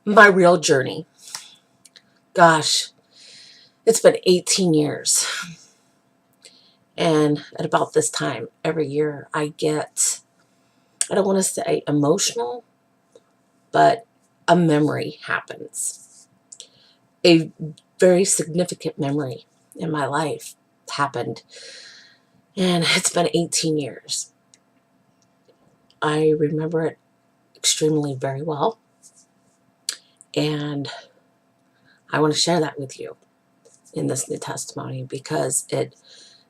My real journey. Gosh, it's been 18 years. And at about this time every year, I get, I don't want to say emotional, but a memory happens. A very significant memory in my life happened. And it's been 18 years. I remember it extremely very well. And I want to share that with you in this new testimony because it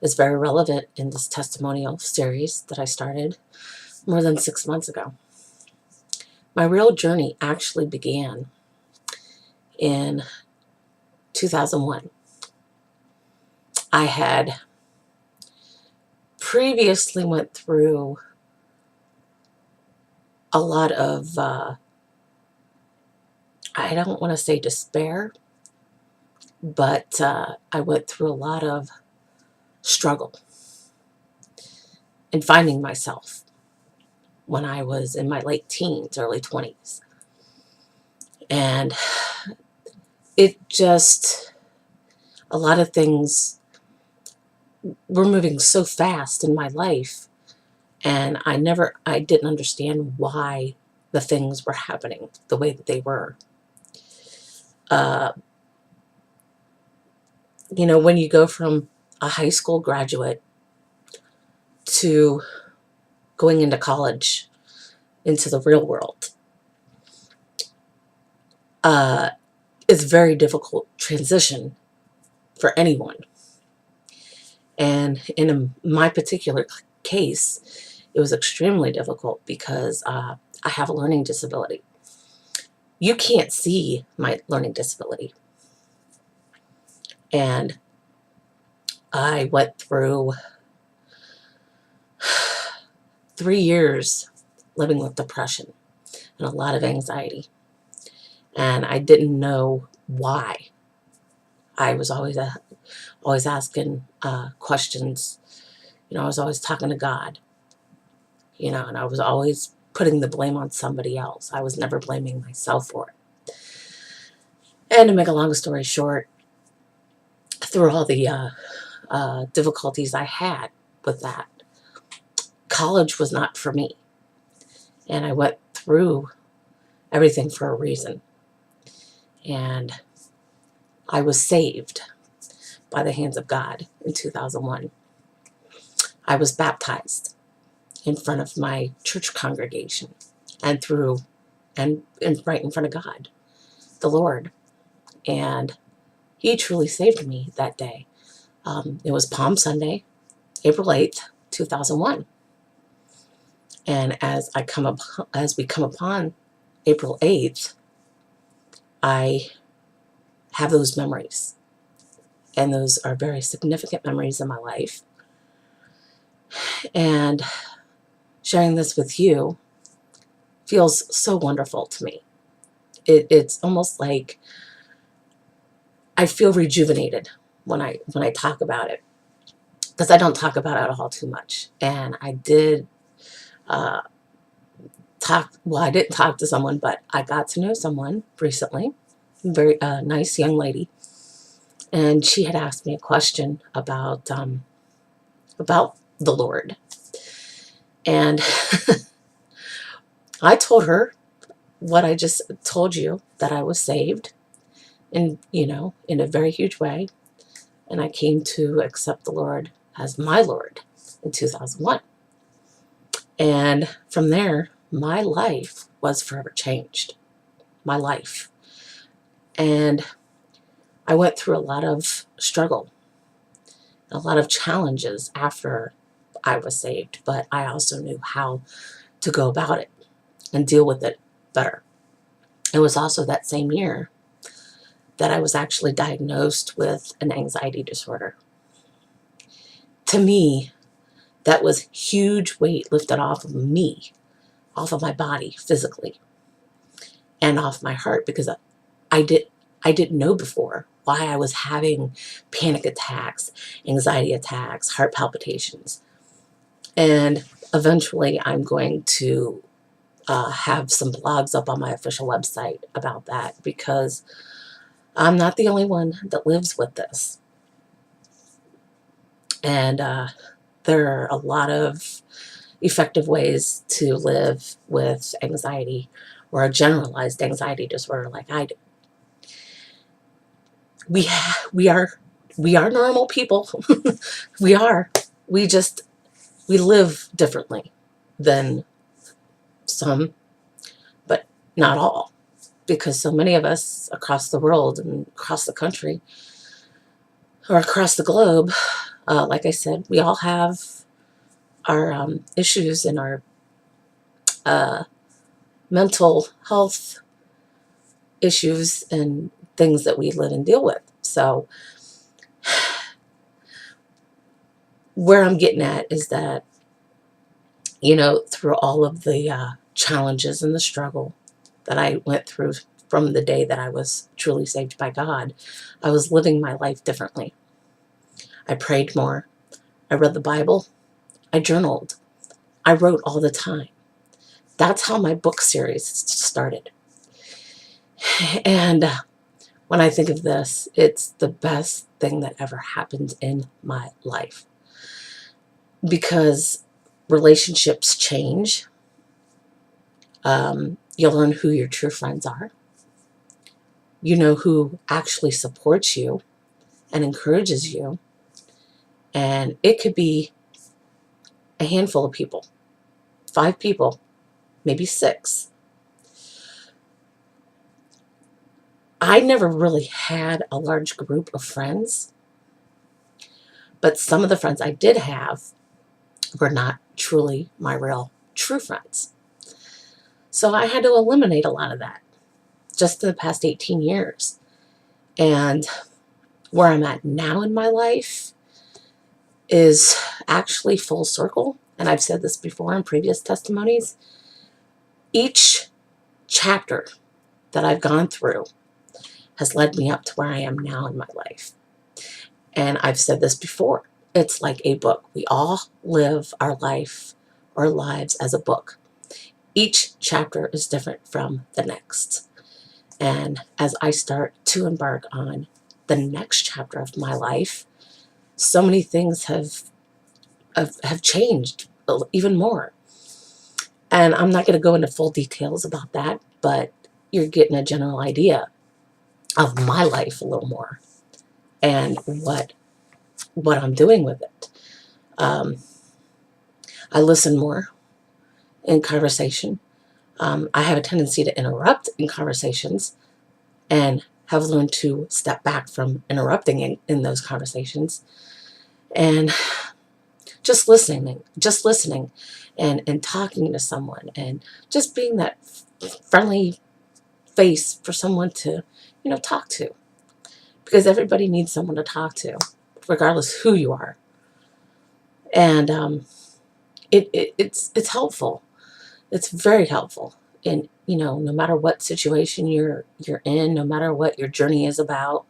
is very relevant in this testimonial series that I started more than 6 months ago. My real journey actually began in 2001. I had previously went through a lot of, I don't want to say despair, but I went through a lot of struggle in finding myself when I was in my late teens, early 20s. And it just, a lot of things were moving so fast in my life, and I didn't understand why the things were happening the way that they were. Uh, when you go from a high school graduate to going into college, into the real world, it's a very difficult transition for anyone. And in my particular case, it was extremely difficult because I have a learning disability. You can't see my learning disability. And I went through 3 years living with depression and a lot of anxiety. And I didn't know why. I was always asking questions. I was always talking to God, and I was always putting the blame on somebody else. I was never blaming myself for it. And to make a long story short, through all the difficulties I had with that, college was not for me. And I went through everything for a reason. And I was saved by the hands of God in 2001. I was baptized in front of my church congregation and right in front of God, the Lord. And He truly saved me that day. It was Palm Sunday, April 8th, 2001. And as we come upon April 8th, I have those memories. And those are very significant memories in my life. And sharing this with you feels so wonderful to me. It's almost like I feel rejuvenated when I talk about it, because I don't talk about it all too much. And I did I didn't talk to someone, but I got to know someone recently, very nice young lady, and she had asked me a question about the Lord. And I told her what I just told you, that I was saved in a very huge way. And I came to accept the Lord as my Lord in 2001. And from there, my life was forever changed. My life. And I went through a lot of struggle, a lot of challenges after I was saved, but I also knew how to go about it and deal with it better. It was also that same year that I was actually diagnosed with an anxiety disorder. To me, that was huge weight lifted off of me, off of my body physically, and off my heart, because I didn't know before why I was having panic attacks, anxiety attacks, heart palpitations. And eventually I'm going to have some blogs up on my official website about that, because I'm not the only one that lives with this. And there are a lot of effective ways to live with anxiety, or a generalized anxiety disorder like I do. We are normal people. we are. We live differently than some, but not all, because so many of us across the world and across the country or across the globe, like I said, we all have our issues and our mental health issues and things that we live and deal with. So where I'm getting at is that, through all of the challenges and the struggle that I went through from the day that I was truly saved by God, I was living my life differently. I prayed more. I read the Bible. I journaled. I wrote all the time. That's how my book series started. And when I think of this, it's the best thing that ever happened in my life, because relationships change. You'll learn who your true friends are. You know who actually supports you and encourages you. And it could be a handful of people, 5 people, maybe 6. I never really had a large group of friends, but some of the friends I did have were not truly my real true friends. So I had to eliminate a lot of that just in the past 18 years. And where I'm at now in my life is actually full circle. And I've said this before in previous testimonies. Each chapter that I've gone through has led me up to where I am now in my life. And I've said this before. It's like a book. We all live our lives as a book. Each chapter is different from the next. And as I start to embark on the next chapter of my life, so many things have changed even more. And I'm not going to go into full details about that, but you're getting a general idea of my life a little more and what I'm doing with it. I listen more in conversation. I have a tendency to interrupt in conversations, and have learned to step back from interrupting in those conversations, and just listening and talking to someone, and just being that friendly face for someone to, talk to, because everybody needs someone to talk to, regardless who you are. And it's helpful. It's very helpful. And, no matter what situation you're in, no matter what your journey is about,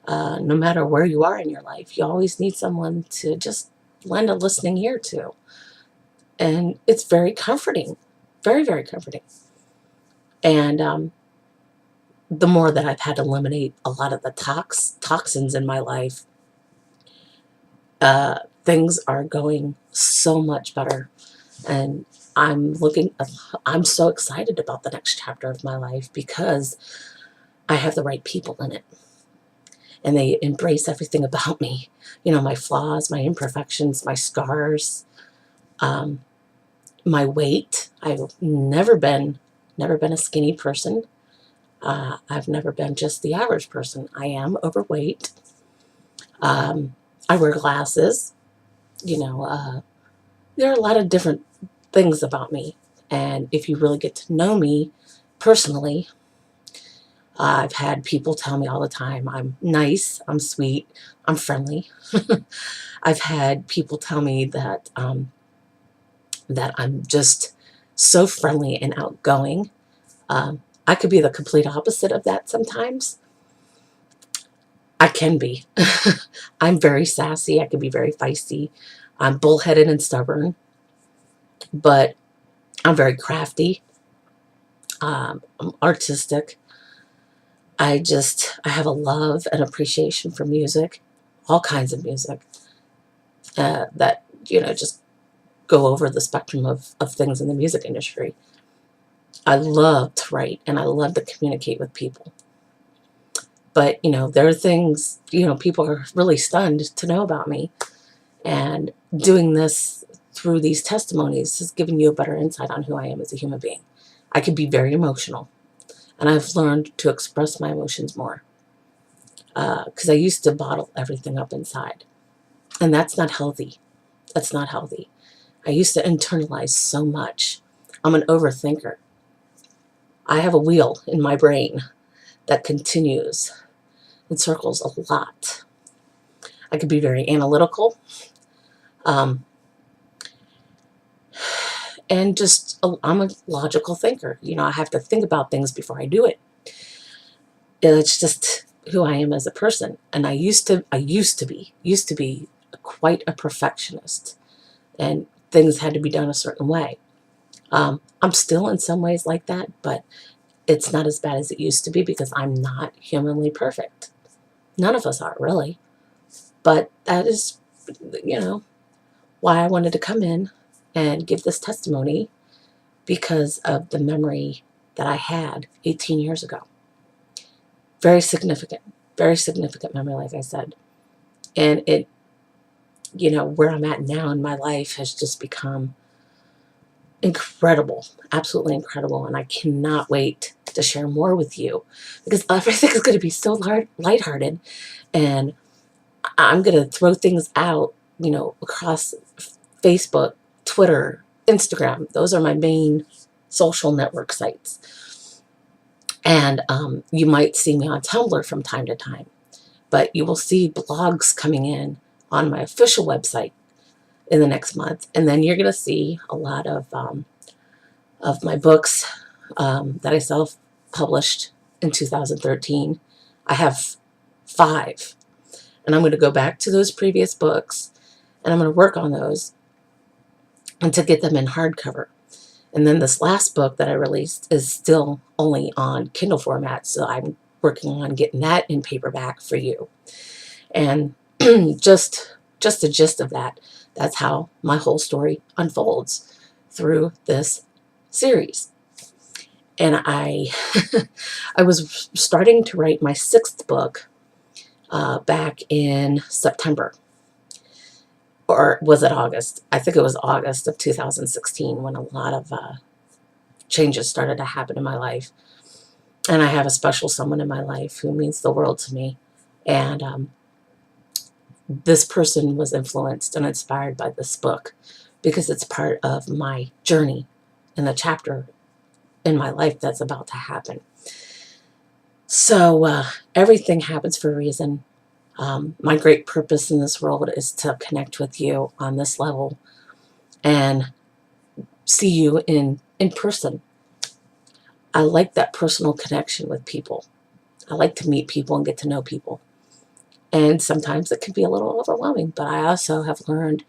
no matter where you are in your life, you always need someone to just lend a listening ear to. And it's very comforting, very, very comforting. And the more that I've had to eliminate a lot of the toxins in my life, things are going so much better. And I'm so excited about the next chapter of my life, because I have the right people in it. And they embrace everything about me. My flaws, my imperfections, my scars, my weight. I've never been a skinny person. I've never been just the average person. I am overweight. I wear glasses. There are a lot of different things about me. And if you really get to know me personally, I've had people tell me all the time, I'm nice, I'm sweet, I'm friendly. I've had people tell me that that I'm just so friendly and outgoing. I could be the complete opposite of that sometimes. I can be. I'm very sassy. I can be very feisty. I'm bullheaded and stubborn, but I'm very crafty. I'm artistic. I have a love and appreciation for music, all kinds of music, that, just go over the spectrum of things in the music industry. I love to write and I love to communicate with people. But, there are things, people are really stunned to know about me. And doing this through these testimonies has given you a better insight on who I am as a human being. I can be very emotional, and I've learned to express my emotions more, because I used to bottle everything up inside. And that's not healthy. That's not healthy. I used to internalize so much. I'm an overthinker. I have a wheel in my brain that continues in circles a lot. I could be very analytical, um, and I'm a logical thinker. I have to think about things before I do it. It's just who I am as a person. And I used to be quite a perfectionist, and things had to be done a certain way. I'm still in some ways like that, but it's not as bad as it used to be because I'm not humanly perfect. None of us are, really. But that is, why I wanted to come in and give this testimony, because of the memory that I had 18 years ago. Very significant memory, like I said. And it, where I'm at now in my life has just become incredible, absolutely incredible. And I cannot wait to share more with you, because everything is going to be so lighthearted, and I'm going to throw things out, across Facebook, Twitter, Instagram. Those are my main social network sites. And you might see me on Tumblr from time to time, but you will see blogs coming in on my official website in the next month. And then you're going to see a lot of my books that I self-published in 2013. I have 5. And I'm going to go back to those previous books, and I'm going to work on those and to get them in hardcover. And then this last book that I released is still only on Kindle format, so I'm working on getting that in paperback for you. And just the gist of that, that's how my whole story unfolds through this series. And I I was starting to write my 6th book back in September. Or was it August? I think it was August of 2016 when a lot of changes started to happen in my life. And I have a special someone in my life who means the world to me. And this person was influenced and inspired by this book because it's part of my journey and the chapter in my life that's about to happen. So everything happens for a reason. My great purpose in this world is to connect with you on this level and see you in person. I like that personal connection with people. I like to meet people and get to know people. And sometimes it can be a little overwhelming, but I also have learned,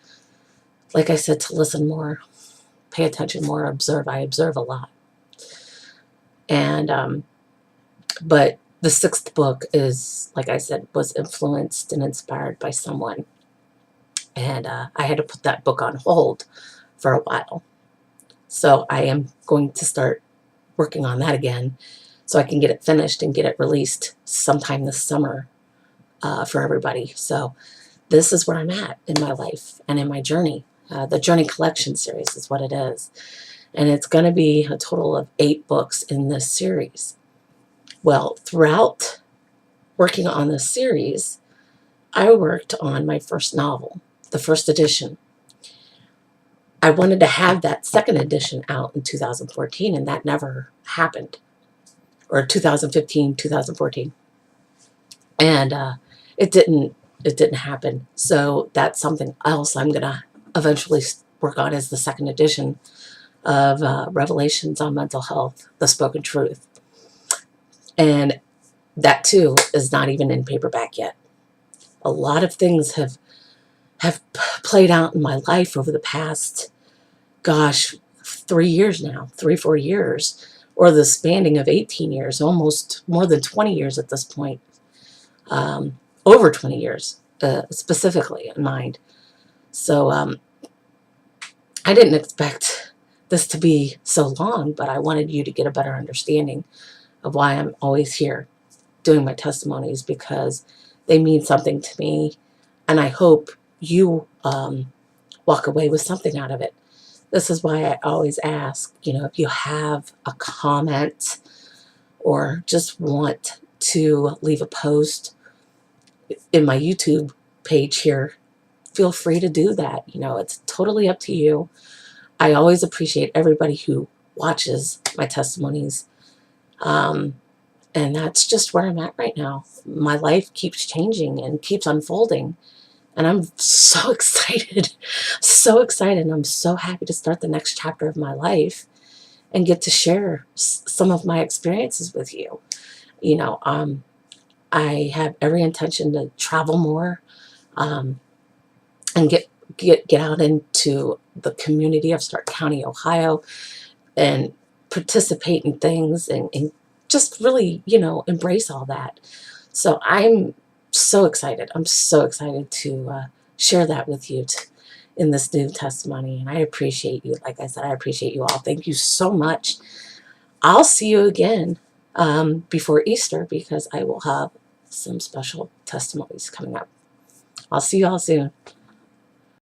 like I said, to listen more, pay attention more, observe. I observe a lot. And, but the 6th book is, like I said, was influenced and inspired by someone. And I had to put that book on hold for a while. So I am going to start working on that again so I can get it finished and get it released sometime this summer for everybody. So this is where I'm at in my life and in my journey. The Journey Collection series is what it is. And it's going to be a total of 8 books in this series. Well, throughout working on this series, I worked on my first novel, the first edition. I wanted to have that 2nd edition out in 2014, and that never happened. Or 2015, 2014. And it didn't happen. So that's something else I'm going to eventually work on, is the 2nd edition of Revelations on Mental Health, The Spoken Truth. And that too is not even in paperback yet. A lot of things have played out in my life over the past, 3 years now, 3-4 years, or the spanning of 18 years, almost more than 20 years at this point, over 20 years specifically in mind. So I didn't expect this to be so long, but I wanted you to get a better understanding of why I'm always here doing my testimonies, because they mean something to me, and I hope you walk away with something out of it. This is why I always ask, if you have a comment or just want to leave a post in my YouTube page here, feel free to do that. It's totally up to you. I always appreciate everybody who watches my testimonies. And that's just where I'm at right now. My life keeps changing and keeps unfolding. And I'm so excited, so excited. I'm so happy to start the next chapter of my life and get to share some of my experiences with you. I have every intention to travel more, and get out into the community of Stark County, Ohio, and participate in things and just really, embrace all that. So I'm so excited. I'm so excited to share that with you in this new testimony. And I appreciate you. Like I said, I appreciate you all. Thank you so much. I'll see you again before Easter, because I will have some special testimonies coming up. I'll see you all soon.